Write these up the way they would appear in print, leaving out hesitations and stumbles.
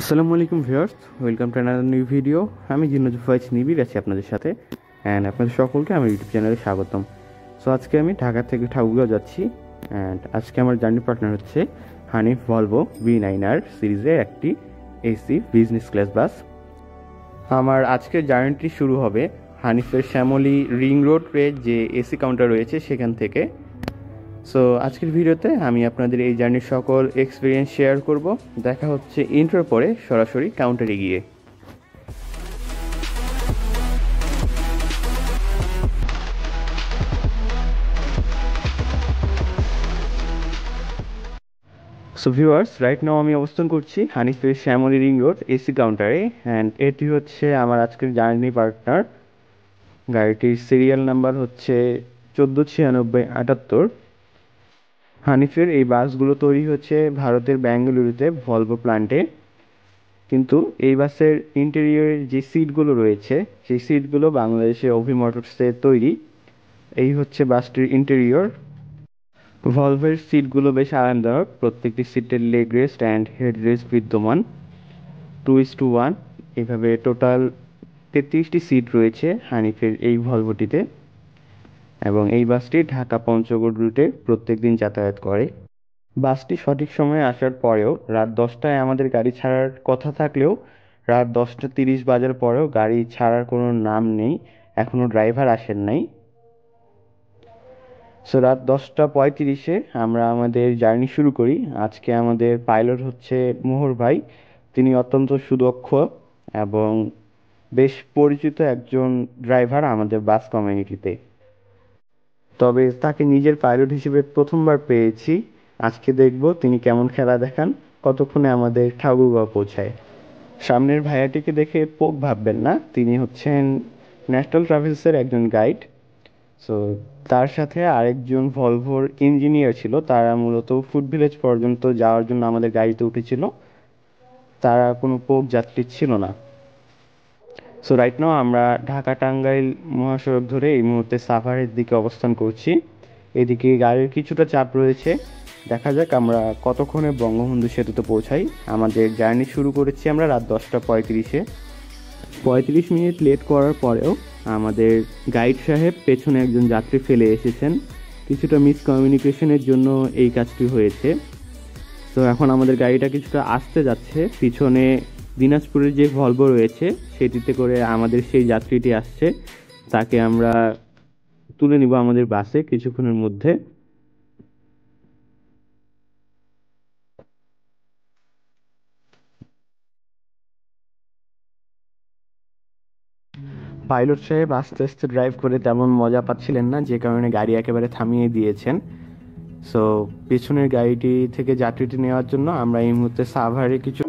আসসালামু আলাইকুম viewers, welcome to another new video. আমি জিন্নাতুল ফাইজ নিবির আছি আপনাদের সাথে, অ্যান্ড আপনাদের সকলকে আমার ইউটিউব চ্যানেলে স্বাগতম। সো আজকে আমি ঢাকা থেকে ঠাকুরগাঁও যাচ্ছি, অ্যান্ড আজকে আমার জার্নি পার্টনার হচ্ছে হানিফ ভলভো V9R সিরিজের একটি এসি বিজনেস ক্লাস বাস। আমার আজকের জার্নিটি শুরু হবে হানিফের শ্যামলী রিং রোডে যে এসি কাউন্টার রয়েছে সেখান থেকে। সো আজকের ভিডিওতে আমি আপনাদের এই জার্নির সকল এক্সপিরিয়েন্স শেয়ার করব। দেখা হচ্ছে ইন্ট্রোর পরে সরাসরি কাউন্টারে গিয়ে। সো ভিউয়ার্স, রাইট নাও আমি অবস্থান করছি হানিফের শ্যামলী রিং রোড এসি কাউন্টারে, অ্যান্ড এটি হচ্ছে আমার আজকের জার্নি পার্টনার। গাড়িটির সিরিয়াল নাম্বার হচ্ছে 149678। হানিফের এই বাসগুলো তৈরি হচ্ছে ভারতের বেঙ্গালুরুতে ভলভো প্ল্যান্টে, কিন্তু এই বাসের ইন্টেরিয়রের যে সিটগুলো রয়েছে সেই সিটগুলো বাংলাদেশে অভি মোটরসের তৈরি। এই হচ্ছে বাসটির ইন্টেরিয়র। ভলভোর সিটগুলো বেশ আরামদায়ক, প্রত্যেকটি সিটের leg rest and head rest বিদ্যমান। 2:1 এইভাবে টোটাল 33টি সিট রয়েছে হানিফের এই ভলভোটিতে, এবং এই বাসটি ঢাকা পঞ্চগড় রুটে প্রত্যেক দিন যাতায়াত করে। বাসটি সঠিক সময়ে আসার পরেও রাত 10টায় আমাদের গাড়ি ছাড়ার কথা থাকলেও রাত 10টা 30 বাজার পরেও গাড়ি ছাড়ার কোনো নাম নেই, এখনও ড্রাইভার আসেন নাই। সো রাত 10টা 35-এ আমরা আমাদের জার্নি শুরু করি। আজকে আমাদের পাইলট হচ্ছে মোহর ভাই। তিনি অত্যন্ত সুদক্ষ এবং বেশ পরিচিত একজন ড্রাইভার আমাদের বাস কমিউনিটিতে, তবে তাকে নিজের পাইলট হিসেবে প্রথমবার পেয়েছি। আজকে দেখব তিনি কেমন খেলা দেখান, কতক্ষণে আমাদের ঠাকুরগাঁও পৌঁছায়। সামনের ভাইয়াটিকে দেখে পোক ভাববেন না, তিনি হচ্ছেন ন্যাশনাল ট্রাভেলসের একজন গাইড। সো তার সাথে আরেকজন ভলভোর ইঞ্জিনিয়ার ছিল, তারা মূলত ফুড ভিলেজ পর্যন্ত যাওয়ার জন্য আমাদের গাড়িতে উঠেছিল। তারা কোনো পোক যাত্রী ছিল না। সো রাইট নাও আমরা ঢাকা টাঙ্গাইল মহাসড়ক ধরে এই মুহূর্তে সাভারের দিকে অবস্থান করছি। এদিকে গাড়ির কিছুটা চাপ রয়েছে, দেখা যাক আমরা কতক্ষণে বঙ্গবন্ধু সেতুতে পৌঁছাই। আমাদের জার্নি শুরু করেছি আমরা রাত 10টা 35-এ। 35 মিনিট লেট করার পরেও আমাদের গাইড সাহেব পেছনে একজন যাত্রী ফেলে এসেছেন। কিছুটা মিসকমিউনিকেশনের জন্য এই কাজটি হয়েছে। তো এখন আমাদের গাড়িটা কিছুটা আসতে যাচ্ছে, পিছনে দিনাজপুরের যে ভলভো রয়েছে সেটিতে করে আমাদের সেই যাত্রীটি আসছে, তাকে আমরা তুলে নিব আমাদের বাসে কিছুক্ষণের মধ্যে। পাইলট সাহেব আস্তে আস্তে ড্রাইভ করে তেমন মজা পাচ্ছিলেন না, যে কারণে গাড়ি একেবারে থামিয়ে দিয়েছেন। সো পেছনের গাড়িটি থেকে যাত্রীটি নেওয়ার জন্য আমরা এই মুহূর্তে সাভারে কিছু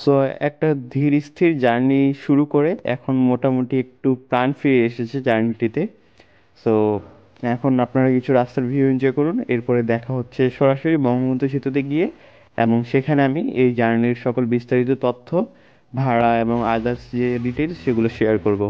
সো একটা ধীর স্থির জার্নি শুরু করে এখন মোটামুটি একটু প্রাণ ফিরে এসেছে জার্নিটিতে। সো এখন আপনারা কিছু রাস্তার ভিউ এনজয় করুন, এরপরে দেখা হচ্ছে সরাসরি বঙ্গবন্ধু সেতুতে গিয়ে, এবং সেখানে আমি এই জার্নির সকল বিস্তারিত তথ্য, ভাড়া এবং আদার্স যে ডিটেলস সেগুলো শেয়ার করব।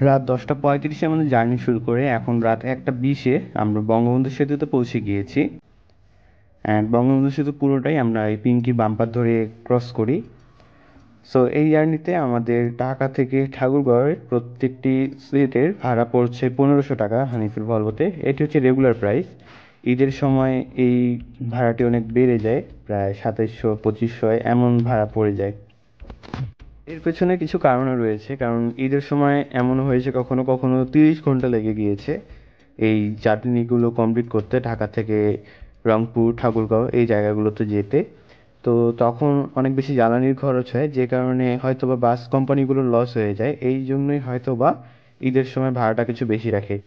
রাত 10টা 35-এ আমাদের জার্নি শুরু করে এখন রাত 1টা 20-এ আমরা বঙ্গবন্ধু সেতুতে পৌঁছে গিয়েছি। অ্যান্ড বঙ্গবন্ধু সেতু পুরোটাই আমরা এই পিঙ্কি বাম্পার ধরে ক্রস করি। সো এই জার্নিতে আমাদের ঢাকা থেকে ঠাকুরগাঁওয়ের প্রত্যেকটি সিটের ভাড়া পড়ছে 1500 টাকা হানিফের ভলভোতে। এটি হচ্ছে রেগুলার প্রাইস। ঈদের সময় এই ভাড়াটি অনেক বেড়ে যায়, প্রায় 2700 2500 এমন ভাড়া পড়ে যায়। এর পেছনে কিছু কারণও রয়েছে, কারণ ঈদের সময় এমন হয়েছে কখনো কখনো 30 ঘন্টা লেগে গিয়েছে এই জার্নিগুলো কমপ্লিট করতে, ঢাকা থেকে রংপুর ঠাকুরগাঁও এই জায়গাগুলোতে যেতে। তো তখন অনেক বেশি জ্বালানির খরচ হয়, যে কারণে হয়তোবা বাস কোম্পানিগুলো লস হয়ে যায়, এই জন্যই হয়তোবা ঈদের সময় ভাড়াটা কিছু বেশি রাখে।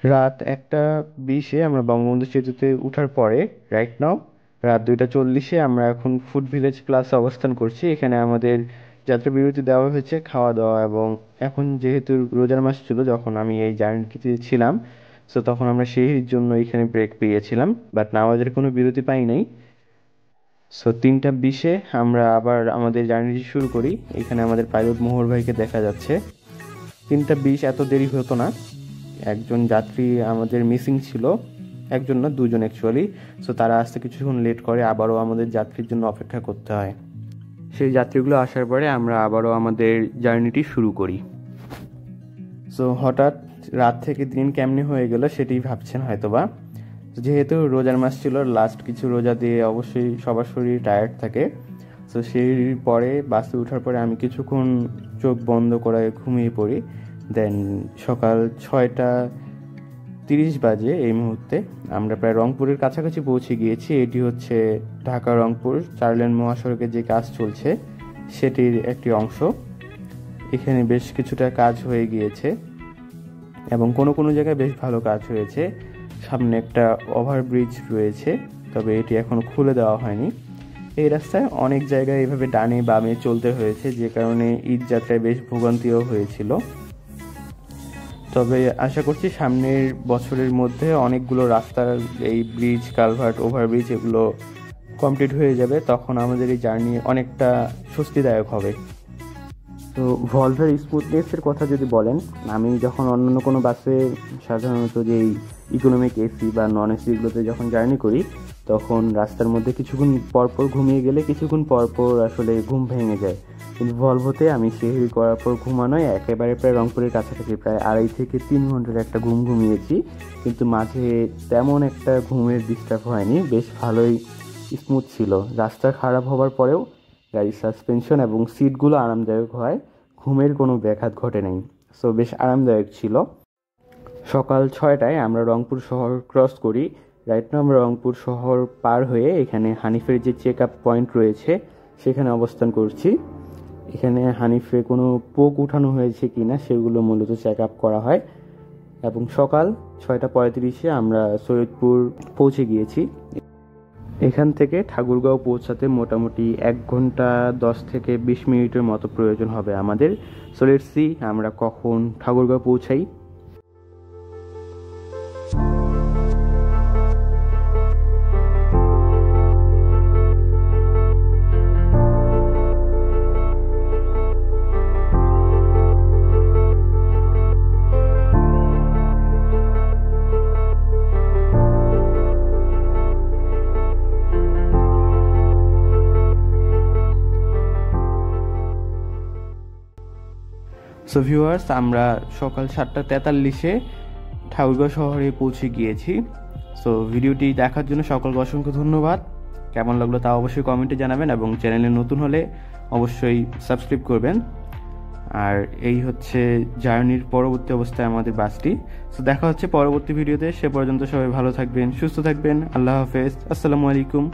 রাত 1টা 20-এ আমরা বঙ্গবন্ধু সেতুতে উঠার পরে রাইট নাও রাত 2টা 40-এ আমরা এখন ফুড ভিলেজ প্লাসে অবস্থান করছি। এখানে আমাদের যাত্রা বিরতি দেওয়া হয়েছে খাওয়া দাওয়া, এবং এখন যেহেতু রোজার মাস ছিল যখন আমি এই জার্নিটিতে ছিলাম, সো তখন আমরা সেই জন্য এখানে ব্রেক পেয়েছিলাম, বাট নামাজের কোনো বিরতি পাই নাই। সো 3টা 20-এ আমরা আবার আমাদের জার্নিটি শুরু করি। এখানে আমাদের পাইলট মোহর ভাইকে দেখা যাচ্ছে। 3টা 20 এত দেরি হতো না, একজন যাত্রী আমাদের মিসিং ছিল, একজন না দুজন অ্যাকচুয়ালি। সো তারা আসতে কিছুক্ষণ লেট করে, আবারও আমাদের যাত্রীর জন্য অপেক্ষা করতে হয়। সেই যাত্রীগুলো আসার পরে আমরা আবারও আমাদের জার্নিটি শুরু করি। সো হঠাৎ রাত থেকে দিন কেমনে হয়ে গেল সেটি ভাবছেন হয়তোবা। যেহেতু রোজার মাস ছিল, লাস্ট কিছু রোজা দিয়ে অবশ্যই সবার শরীর টায়ার্ড থাকে। সো সেই পরে বাসে ওঠার পরে আমি কিছুক্ষণ চোখ বন্ধ করে ঘুমিয়ে পড়ি। দেন সকাল 6টা 30 বাজে এই মুহূর্তে আমরা প্রায় রংপুরের কাছাকাছি পৌঁছে গিয়েছি। এটি হচ্ছে ঢাকা রংপুর 4 লেন মহাসড়কের যে কাজ চলছে সেটির একটি অংশ। এখানে বেশ কিছুটা কাজ হয়ে গিয়েছে এবং কোনো কোনো জায়গায় বেশ ভালো কাজ হয়েছে। সামনে একটা ওভারব্রিজ রয়েছে, তবে এটি এখনো খুলে দেওয়া হয়নি। এই রাস্তায় অনেক জায়গায় এভাবে ডানে বামে চলতে হয়েছে, যে কারণে ঈদ যাত্রায় বেশ ভোগান্তিও হয়েছিল। তবে আশা করছি সামনের বছরের মধ্যে অনেকগুলো রাস্তার এই ব্রিজ, কালভার্ট, ওভারব্রিজ এগুলো কমপ্লিট হয়ে যাবে, তখন আমাদের এই জার্নি অনেকটা স্বস্তিদায়ক হবে। তো ভলভের স্মুথনেসের কথা যদি বলেন, আমি যখন অন্যান্য কোনো বাসে সাধারণত যেই ইকোনমিক এসি বা নন এসিগুলোতে যখন জার্নি করি, তখন রাস্তার মধ্যে কিছুক্ষণ পরপর ঘুমিয়ে গেলে কিছুক্ষণ পরপর আসলে ঘুম ভেঙে যায়। কিন্তু ভলভোতে আমি সেহরি করার পর ঘুমানোয় একেবারে প্রায় রংপুরের কাছাকাছি প্রায় 2.5 থেকে 3 ঘন্টার একটা ঘুম ঘুমিয়েছি, কিন্তু মাঝে তেমন একটা ঘুমের ডিস্টার্ব হয়নি, বেশ ভালোই স্মুথ ছিল। রাস্তা খারাপ হওয়ার পরেও গাড়ির সাসপেনশন এবং সিটগুলো আরামদায়ক হয়, ঘুমের কোনো ব্যাঘাত ঘটে নাই। সো বেশ আরামদায়ক ছিল। সকাল 6টায় আমরা রংপুর শহর ক্রস করি। রাইট নাও আমরা রংপুর শহর পার হয়ে এখানে হানিফের যে চেক আপ পয়েন্ট রয়েছে সেখানে অবস্থান করছি। এখানে হানিফে কোনো পোক উঠানো হয়েছে কিনা সেগুলো মূলত চেক আপ করা হয়। এবং সকাল 6টা 35-এ আমরা সৈয়দপুর পৌঁছে গিয়েছি। এখান থেকে ঠাকুরগাঁও পৌঁছাতে মোটামুটি 1 ঘন্টা 10 থেকে 20 মিনিটের মতো প্রয়োজন হবে আমাদের। সো লেটস সি আমরা কখন ঠাকুরগাঁও পৌঁছাই। সো ভিউয়ার্স, আমরা সকাল 7টা 43-এ ঠাকুরগাঁও শহরে পৌঁছে গিয়েছি। সো ভিডিওটি দেখার জন্য সকলকে অসংখ্য ধন্যবাদ। কেমন লাগলো তা অবশ্যই কমেন্টে জানাবেন এবং চ্যানেলে নতুন হলে অবশ্যই সাবস্ক্রাইব করবেন। আর এই হচ্ছে জার্নির পরবর্তী অবস্থায় আমাদের বাসটি। সো দেখা হচ্ছে পরবর্তী ভিডিওতে। সে পর্যন্ত সবাই ভালো থাকবেন, সুস্থ থাকবেন। আল্লাহ হাফেজ, আসসালামু আলাইকুম।